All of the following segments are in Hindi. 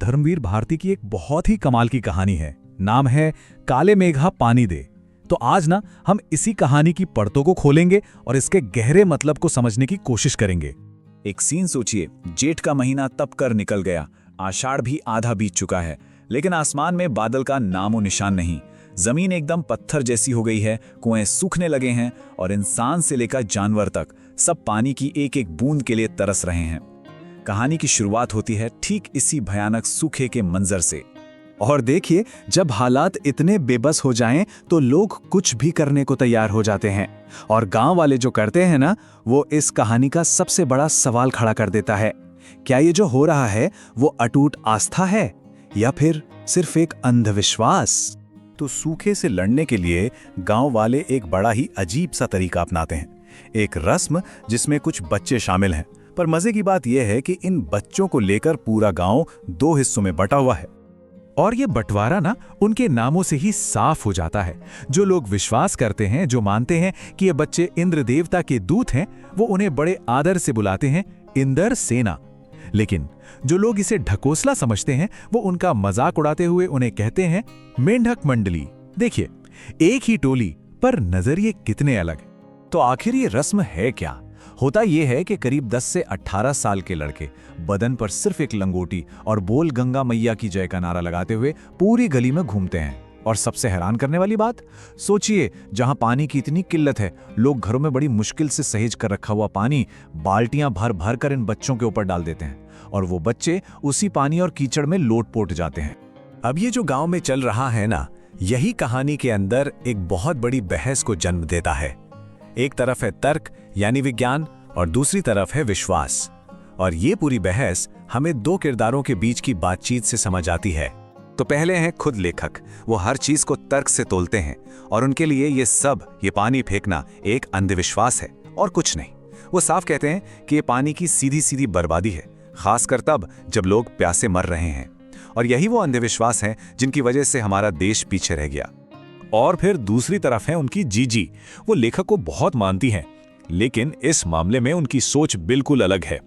धर्मवीर भारती की एक बहुत ही कमाल की कहानी है। नाम है काले मेघा पानी दे। तो आज ना हम इसी कहानी की परतों को खोलेंगे और इसके गहरे मतलब को समझने की कोशिश करेंगे। एक सीन सोचिए, जेठ का महीना तप कर निकल गया, आषाढ़ भी आधा बीत चुका है, लेकिन आसमान में बादल का नामो निशान नहीं। जमीन एकदम पत्थर जैसी हो गई है, कुएं सूखने लगे हैं और इंसान से लेकर जानवर तक सब पानी की एक एक बूंद के लिए तरस रहे हैं। कहानी की शुरुआत होती है ठीक इसी भयानक सूखे के मंजर से। और देखिए, जब हालात इतने बेबस हो जाएं तो लोग कुछ भी करने को तैयार हो जाते हैं। और गांव वाले जो करते हैं ना, वो इस कहानी का सबसे बड़ा सवाल खड़ा कर देता है। क्या ये जो हो रहा है वो अटूट आस्था है या फिर सिर्फ एक अंधविश्वास? तो सूखे से लड़ने के लिए गांव वाले एक बड़ा ही अजीब सा तरीका अपनाते हैं, एक रस्म जिसमें कुछ बच्चे शामिल हैं। पर मजे की बात यह है कि इन बच्चों को लेकर पूरा गांव दो हिस्सों में बटा हुआ है। और ये बंटवारा ना उनके नामों से ही साफ हो जाता है। जो लोग विश्वास करते हैं, जो मानते हैं कि ये बच्चे इंद्र देवता के दूत हैं, वो उन्हें बड़े आदर से बुलाते हैं इंद्र सेना। लेकिन जो लोग इसे ढकोसला समझते हैं, वो उनका मजाक उड़ाते हुए उन्हें कहते हैं मेंढक मंडली। देखिए, एक ही टोली पर नजरिए कितने अलग। तो आखिर ये रस्म है क्या? होता यह है कि करीब 10 से 18 साल के लड़के बदन पर सिर्फ एक लंगोटी और बोल गंगा मैया की जय का नारा लगाते हुए पूरी गली में घूमते हैं। और सबसे हैरान करने वाली बात, सोचिए, जहां पानी की इतनी किल्लत है, लोग घरों में बड़ी मुश्किल से सहेज कर रखा हुआ पानी बाल्टियां भर भर कर इन बच्चों के ऊपर डाल देते हैं और वो बच्चे उसी पानी और कीचड़ में लोट-पोट जाते हैं। अब ये जो गांव में चल रहा है ना, यही कहानी के अंदर एक बहुत बड़ी बहस को जन्म देता है। एक तरफ है तर्क यानी विज्ञान और दूसरी तरफ है विश्वास। और ये पूरी बहस हमें दो किरदारों के बीच की बातचीत से समझ आती है। तो पहले हैं खुद लेखक। वो हर चीज को तर्क से तोलते हैं और उनके लिए ये पानी फेंकना एक अंधविश्वास है और कुछ नहीं। वो साफ कहते हैं कि ये पानी की सीधी सीधी बर्बादी है, खासकर तब जब लोग प्यासे मर रहे हैं। और यही वो अंधविश्वास है जिनकी वजह से हमारा देश पीछे रह गया। और फिर दूसरी तरफ है उनकी जीजी। वो लेखक को बहुत मानती हैं, लेकिन इस मामले में उनकी सोच बिल्कुल अलग है।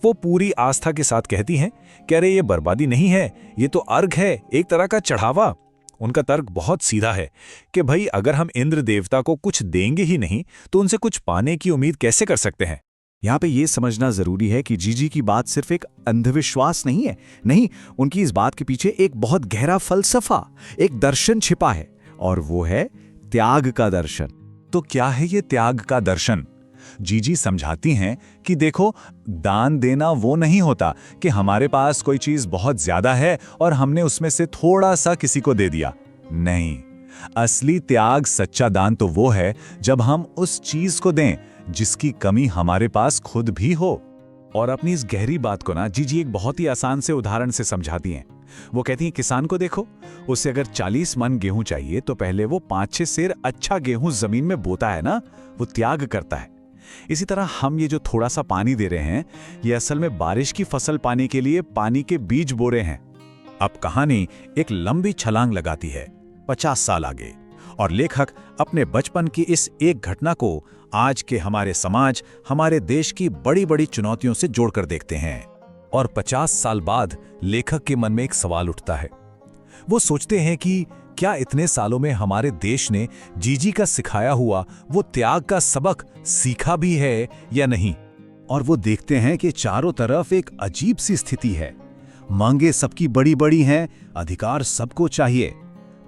वो पूरी आस्था के साथ कहती हैं कि अरे ये बर्बादी नहीं है, ये तो अर्घ है, एक तरह का चढ़ावा। उनका तर्क बहुत सीधा है कि भाई अगर हम इंद्र देवता को कुछ देंगे ही नहीं तो उनसे कुछ पाने की उम्मीद कैसे कर सकते हैं। यहाँ पे ये समझना जरूरी है कि जीजी की बात सिर्फ एक अंधविश्वास नहीं है। नहीं, उनकी इस बात के पीछे एक बहुत गहरा फलसफा, एक दर्शन छिपा है, और वो है त्याग का दर्शन। तो क्या है ये त्याग का दर्शन? जीजी समझाती हैं कि देखो, दान देना वो नहीं होता कि हमारे पास कोई चीज बहुत ज्यादा है और हमने उसमें से थोड़ा सा किसी को दे दिया। नहीं, असली त्याग, सच्चा दान तो वो है जब हम उस चीज को दें जिसकी कमी हमारे पास खुद भी हो। और अपनी इस गहरी बात को ना जीजी एक बहुत ही आसान से उदाहरण से समझाती हैं। वो कहती हैं, किसान को देखो, उसे अगर 40 मन गेहूं चाहिए तो पहले वो 5-6 सेर अच्छा गेहूं जमीन में बोता है ना, वो त्याग करता है। इसी तरह हम ये जो थोड़ा सा पानी दे रहे हैं, ये असल में बारिश की फसल पाने के लिए पानी के बीज बो रहे हैं। अब कहानी एक लंबी छलांग लगाती है 50 साल आगे, और लेखक अपने बचपन की इस एक घटना को आज के हमारे समाज, हमारे देश की बड़ी बड़ी चुनौतियों से जोड़कर देखते हैं। और 50 साल बाद लेखक के मन में एक सवाल उठता है। वो सोचते हैं कि क्या इतने सालों में हमारे देश ने जीजी का सिखाया हुआ वो त्याग का सबक सीखा भी है या नहीं। और वो देखते हैं कि चारों तरफ एक अजीब सी स्थिति है। मांगे सबकी बड़ी बड़ी हैं, अधिकार सबको चाहिए,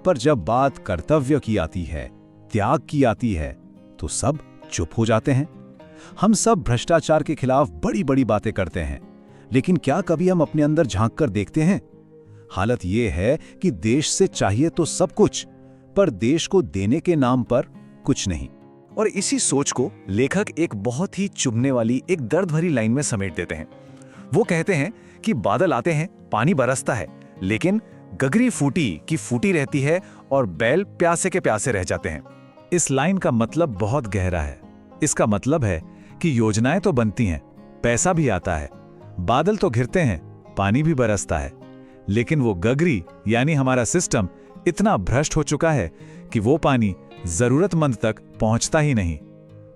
पर जब बात कर्तव्य की आती है, त्याग की आती है, तो सब चुप हो जाते हैं। हम सब भ्रष्टाचार के खिलाफ बड़ी बड़ी बातें करते हैं, लेकिन क्या कभी हम अपने अंदर झांक कर देखते हैं? हालत यह है कि देश से चाहिए तो सब कुछ, पर देश को देने के नाम पर कुछ नहीं। और इसी सोच को लेखक एक बहुत ही चुभने वाली, एक दर्द भरी लाइन में समेट देते हैं। वो कहते हैं कि बादल आते हैं, पानी बरसता है, लेकिन गगरी फूटी की फूटी रहती है और बैल प्यासे के प्यासे रह जाते हैं। इस लाइन का मतलब बहुत गहरा है। इसका मतलब है कि योजनाएं तो बनती हैं, पैसा भी आता है, बादल तो घिरते हैं, पानी भी बरसता है, लेकिन वो गगरी यानी हमारा सिस्टम इतना भ्रष्ट हो चुका है कि वो पानी जरूरतमंद तक पहुंचता ही नहीं।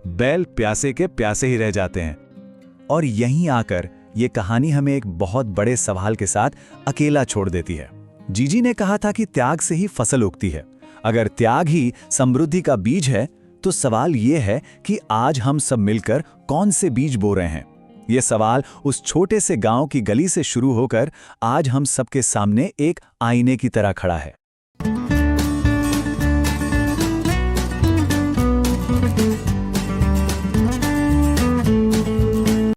बैल प्यासे के प्यासे ही रह जाते हैं। और यहीं आकर ये कहानी हमें एक बहुत बड़े सवाल के साथ अकेला छोड़ देती है। जीजी ने कहा था कि त्याग से ही फसल उगती है। अगर त्याग ही समृद्धि का बीज है, तो सवाल ये है कि आज हम सब मिलकर कौन से बीज बो रहे हैं। ये सवाल उस छोटे से गांव की गली से शुरू होकर आज हम सबके सामने एक आईने की तरह खड़ा है।